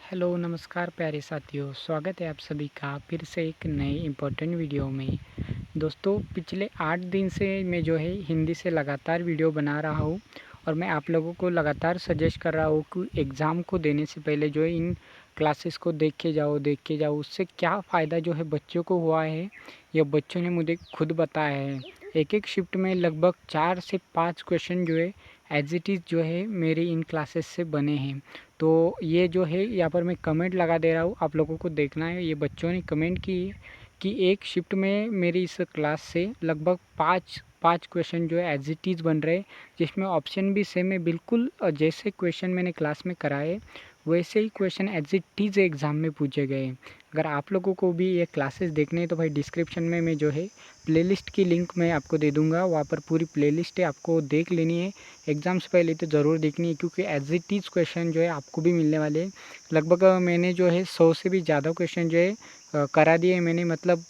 Hello नमस्कार प्यारे साथियों, स्वागत है आप सभी का फिर से एक नए इम्पोर्टेंट वीडियो में। दोस्तों पिछले 8 दिन से मैं जो है हिंदी से लगातार वीडियो बना रहा हूँ और मैं आप लोगों को लगातार सजेस्ट कर रहा हूँ कि एग्ज़ाम को देने से पहले जो है इन क्लासेस को देख के जाओ। उससे क्या फ़ायदा जो है बच्चों को हुआ है, यह बच्चों ने मुझे खुद बताया है। एक एक शिफ्ट में लगभग 4 से 5 क्वेश्चन जो है एज इट इज़ जो है मेरी इन क्लासेस से बने हैं। तो ये जो है यहाँ पर मैं कमेंट लगा दे रहा हूँ, आप लोगों को देखना है। ये बच्चों ने कमेंट की है कि एक शिफ्ट में मेरी इस क्लास से लगभग पाँच क्वेश्चन जो है एज इट इज़ बन रहे, जिसमें ऑप्शन भी सेम है बिल्कुल। जैसे क्वेश्चन मैंने क्लास में कराए वैसे ही question as it is exam में पूछे गए। अगर आप लोगों को भी ये क्लासेस देखने हैं तो भाई डिस्क्रिप्शन में मैं जो है प्लेलिस्ट की लिंक मैं आपको दे दूँगा, वहाँ पर पूरी प्लेलिस्ट है, आपको देख लेनी है। एग्ज़ाम से पहले तो ज़रूर देखनी है क्योंकि एज इट इज़ क्वेश्चन जो है आपको भी मिलने वाले हैं। लगभग मैंने जो है 100 से भी ज़्यादा क्वेश्चन जो है करा दिए मैंने, मतलब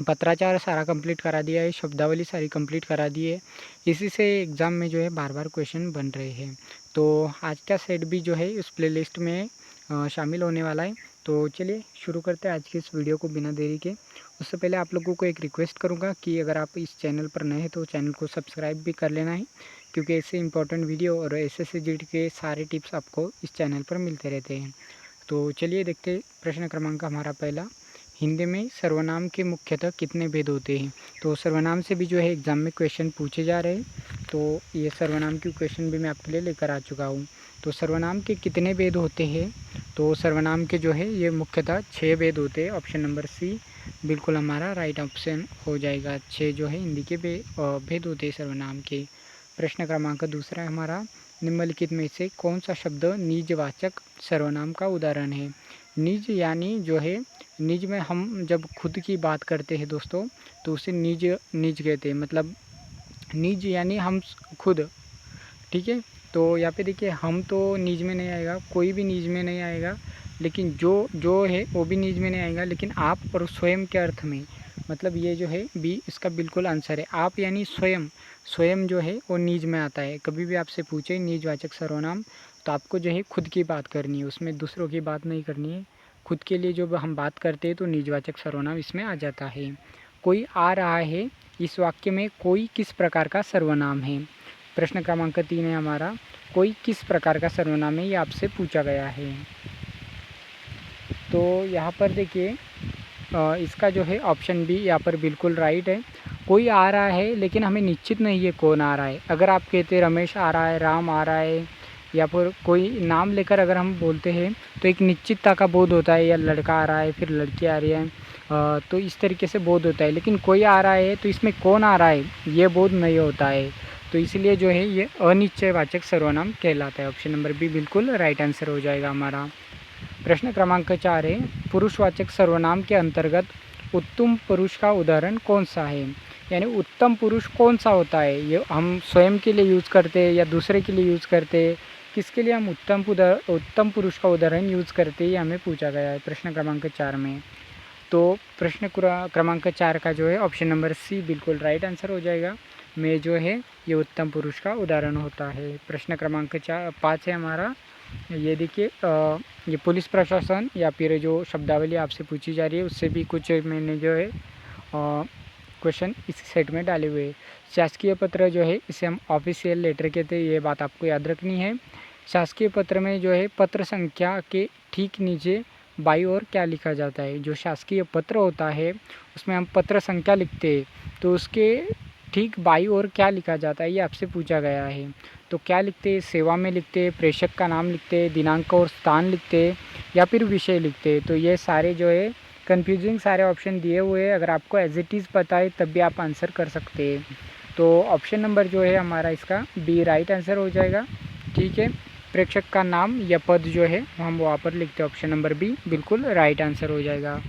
पत्राचार सारा कंप्लीट करा दिया है, शब्दावली सारी कंप्लीट करा दी है। इसी से एग्ज़ाम में जो है बार बार क्वेश्चन बन रहे हैं। तो आज का सेट भी जो है उस प्लेलिस्ट में शामिल होने वाला है। तो चलिए शुरू करते हैं आज की इस वीडियो को बिना देरी के। उससे पहले आप लोगों को एक रिक्वेस्ट करूंगा कि अगर आप इस चैनल पर नए हैं तो चैनल को सब्सक्राइब भी कर लेना है, क्योंकि ऐसे इंपॉर्टेंट वीडियो और ऐसे से जुड़ के सारे टिप्स आपको इस चैनल पर मिलते रहते हैं। तो चलिए देखते प्रश्न क्रमांक हमारा पहला, हिंदी में सर्वनाम के मुख्यतः कितने भेद होते हैं। तो सर्वनाम से भी जो है एग्ज़ाम में क्वेश्चन पूछे जा रहे हैं, तो ये सर्वनाम की क्वेश्चन भी मैं आपके लिए लेकर आ चुका हूँ। तो सर्वनाम के कितने भेद होते हैं, तो सर्वनाम के जो है ये मुख्यतः 6 भेद होते हैं। ऑप्शन नंबर सी बिल्कुल हमारा राइट ऑप्शन हो जाएगा। 6 जो है हिंदी के भेद होते हैं सर्वनाम के। प्रश्न क्रमांक दूसरा है हमारा, निम्नलिखित में से कौन सा शब्द निजवाचक सर्वनाम का उदाहरण है। निज यानी जो है, निज में हम जब खुद की बात करते हैं दोस्तों तो उसे निज निज कहते हैं, मतलब निज यानी हम खुद, ठीक है। तो यहाँ पे देखिए हम तो निज में नहीं आएगा, कोई भी निज में नहीं आएगा, लेकिन जो जो है वो भी निज में नहीं आएगा, लेकिन आप और स्वयं के अर्थ में, मतलब ये जो है बी इसका बिल्कुल आंसर है। आप यानी स्वयं, स्वयं जो है वो निज में आता है। कभी भी आपसे पूछे निजवाचक सर्वनाम तो आपको जो है खुद की बात करनी है, उसमें दूसरों की बात नहीं करनी है। खुद के लिए जो हम बात करते हैं तो निजवाचक सर्वनाम इसमें आ जाता है। कोई आ रहा है, इस वाक्य में कोई किस प्रकार का सर्वनाम है। प्रश्न क्रमांक 3 है हमारा, कोई किस प्रकार का सर्वनाम है, ये आपसे पूछा गया है। तो यहाँ पर देखिए इसका जो है ऑप्शन बी यहाँ पर बिल्कुल राइट है। कोई आ रहा है लेकिन हमें निश्चित नहीं है कौन आ रहा है। अगर आप कहते हैं रमेश आ रहा है, राम आ रहा है, या फिर कोई नाम लेकर अगर हम बोलते हैं तो एक निश्चितता का बोध होता है, या लड़का आ रहा है फिर लड़की आ रही है, तो इस तरीके से बोध होता है। लेकिन कोई आ रहा है तो इसमें कौन आ रहा है ये बोध नहीं होता है, तो इसलिए जो है ये अनिश्चयवाचक सर्वनाम कहलाता है। ऑप्शन नंबर बी बिल्कुल राइट आंसर हो जाएगा हमारा। प्रश्न क्रमांक 4 है, पुरुषवाचक सर्वनाम के अंतर्गत उत्तम पुरुष का उदाहरण कौन सा है। यानी उत्तम पुरुष कौन सा होता है, ये हम स्वयं के लिए यूज़ करते हैं या दूसरे के लिए यूज़ करते हैं, किसके लिए हम उत्तम पुरुष का उदाहरण यूज़ करते हैं, ये हमें पूछा गया है प्रश्न क्रमांक 4 में। तो प्रश्न क्रमांक 4 का जो है ऑप्शन नंबर सी बिल्कुल राइट आंसर हो जाएगा। में जो है ये उत्तम पुरुष का उदाहरण होता है। प्रश्न क्रमांक 5 है हमारा, ये देखिए ये पुलिस प्रशासन या फिर जो शब्दावली आपसे पूछी जा रही है उससे भी कुछ मैंने जो है क्वेश्चन इस सेट में डाले हुए हैं। शासकीय पत्र जो है इसे हम ऑफिशियल लेटर कहते हैं, ये बात आपको याद रखनी है। शासकीय पत्र में जो है पत्र संख्या के ठीक नीचे बाईं ओर क्या लिखा जाता है। जो शासकीय पत्र होता है उसमें हम पत्र संख्या लिखते हैं, तो उसके ठीक बाईं ओर क्या लिखा जाता है ये आपसे पूछा गया है। तो क्या लिखते हैं, सेवा में लिखते हैं, प्रेषक का नाम लिखते हैं, दिनांक और स्थान लिखते हैं, या फिर विषय लिखते हैं। तो ये सारे जो है कन्फ्यूजिंग सारे ऑप्शन दिए हुए हैं, अगर आपको एज इट इज़ पता है तब भी आप आंसर कर सकते हैं। तो ऑप्शन नंबर जो है हमारा इसका बी राइट आंसर हो जाएगा, ठीक है। प्रेक्षक का नाम या पद जो है हम वहाँ पर लिखते हैं, ऑप्शन नंबर बी बिल्कुल राइट आंसर हो जाएगा।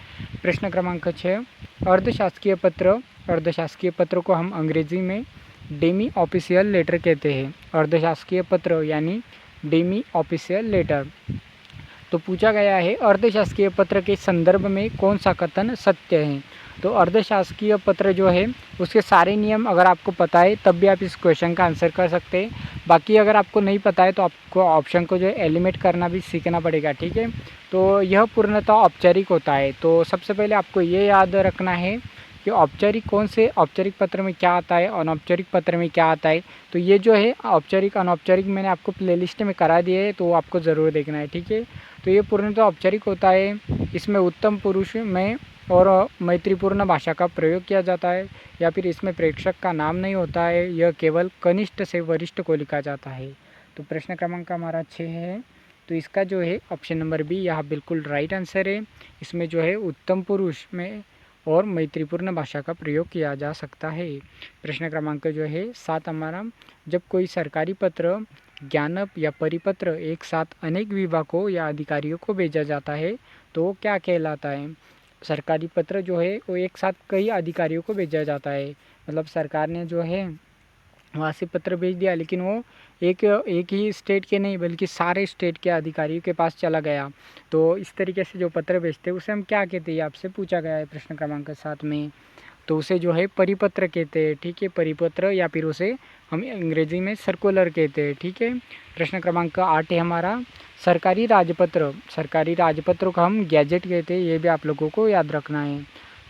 प्रश्न क्रमांक 6, अर्धशासकीय पत्र, अर्धशासकीय पत्र को हम अंग्रेजी में डेमी ऑफिशियल लेटर कहते हैं। अर्धशासकीय पत्र यानी डेमी ऑफिशियल लेटर। तो पूछा गया है अर्धशासकीय पत्र के संदर्भ में कौन सा कथन सत्य है। तो अर्धशासकीय पत्र जो है उसके सारे नियम अगर आपको पता है तब भी आप इस क्वेश्चन का आंसर कर सकते हैं। बाकी अगर आपको नहीं पता है तो आपको ऑप्शन को जो है एलिमिनेट करना भी सीखना पड़ेगा, ठीक है। तो यह पूर्णतः औपचारिक होता है। तो सबसे पहले आपको ये याद रखना है कि औपचारिक कौन से औपचारिक पत्र में क्या आता है, अनौपचारिक पत्र में क्या आता है। तो ये जो है औपचारिक अनौपचारिक मैंने आपको प्लेलिस्ट में करा दिए है, तो आपको ज़रूर देखना है, ठीक है। तो ये पूर्णतः औपचारिक होता है। इसमें उत्तम पुरुष में और मैत्रीपूर्ण भाषा का प्रयोग किया जाता है, या फिर इसमें प्रेक्षक का नाम नहीं होता है, यह केवल कनिष्ठ से वरिष्ठ को लिखा जाता है। तो प्रश्न क्रमांक हमारा 6 है। तो इसका जो है ऑप्शन नंबर बी यह बिल्कुल राइट आंसर है। इसमें जो है उत्तम पुरुष में और मैत्रीपूर्ण भाषा का प्रयोग किया जा सकता है। प्रश्न क्रमांक जो है 7 हमारा, जब कोई सरकारी पत्र, ज्ञापन या परिपत्र एक साथ अनेक विभागों या अधिकारियों को भेजा जाता है तो वो क्या कहलाता है। सरकारी पत्र जो है वो एक साथ कई अधिकारियों को भेजा जाता है, मतलब सरकार ने जो है वहाँ से पत्र भेज दिया, लेकिन वो एक ही स्टेट के नहीं बल्कि सारे स्टेट के अधिकारियों के पास चला गया। तो इस तरीके से जो पत्र भेजते हैं उसे हम क्या कहते हैं, आपसे पूछा गया है प्रश्न क्रमांक 7 में। तो उसे जो है परिपत्र कहते हैं, ठीक है, परिपत्र, या फिर उसे हम अंग्रेजी में सर्कुलर कहते हैं, ठीक है। प्रश्न क्रमांक 8 है हमारा, सरकारी राजपत्र। सरकारी राजपत्र को हम गैजेट कहते हैं, ये भी आप लोगों को याद रखना है।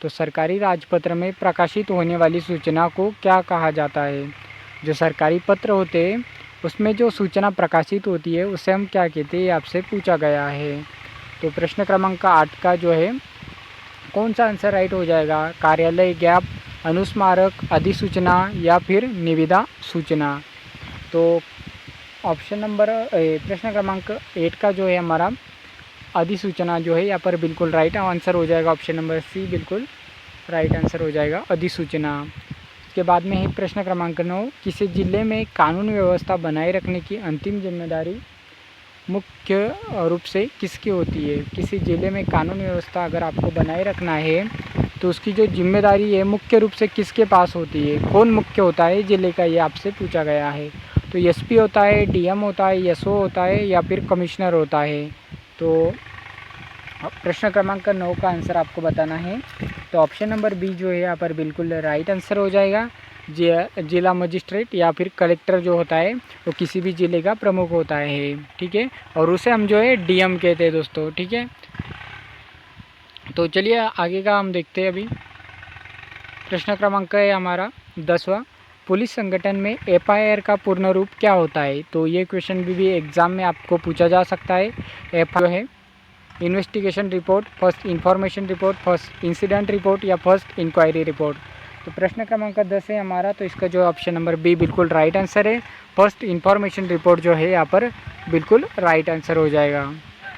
तो सरकारी राजपत्र में प्रकाशित होने वाली सूचना को क्या कहा जाता है। जो सरकारी पत्र होते हैं उसमें जो सूचना प्रकाशित होती है उसे हम क्या कहते हैं, आपसे पूछा गया है। तो प्रश्न क्रमांक 8 का जो है कौन सा आंसर राइट हो जाएगा, कार्यालय ज्ञाप, अनुस्मारक, अधिसूचना या फिर निविदा सूचना। तो ऑप्शन नंबर प्रश्न क्रमांक 8 का जो है हमारा अधिसूचना जो है यहाँ पर बिल्कुल राइट आंसर हो जाएगा। ऑप्शन नंबर सी बिल्कुल राइट आंसर हो जाएगा, अधिसूचना। उसके बाद में है प्रश्न क्रमांक 9, किसी जिले में कानून व्यवस्था बनाए रखने की अंतिम जिम्मेदारी मुख्य रूप से किसकी होती है। किसी ज़िले में कानून व्यवस्था अगर आपको बनाए रखना है तो उसकी जो जिम्मेदारी है मुख्य रूप से किसके पास होती है, कौन मुख्य होता है ज़िले का, ये आपसे पूछा गया है। तो एसपी होता है, डीएम होता है, एसओ होता है, या फिर कमिश्नर होता है। तो प्रश्न क्रमांक 9 का आंसर आपको बताना है। तो ऑप्शन नंबर बी जो है यहाँ पर बिल्कुल राइट आंसर हो जाएगा। जिला मजिस्ट्रेट या फिर कलेक्टर जो होता है वो किसी भी ज़िले का प्रमुख होता है, ठीक है, और उसे हम जो है डीएम कहते हैं दोस्तों, ठीक है। तो चलिए आगे का हम देखते हैं अभी। प्रश्न क्रमांक है हमारा 10वां, पुलिस संगठन में एफआईआर का पूर्ण रूप क्या होता है। तो ये क्वेश्चन भी एग्ज़ाम में आपको पूछा जा सकता है। एफआईआर है investigation report, first information report, first incident report या फर्स्ट इंक्वायरी रिपोर्ट। तो प्रश्न क्रमांक 10 है हमारा, तो इसका जो ऑप्शन नंबर बी बिल्कुल राइट आंसर है। फर्स्ट इंफॉर्मेशन रिपोर्ट जो है यहाँ पर बिल्कुल राइट आंसर हो जाएगा।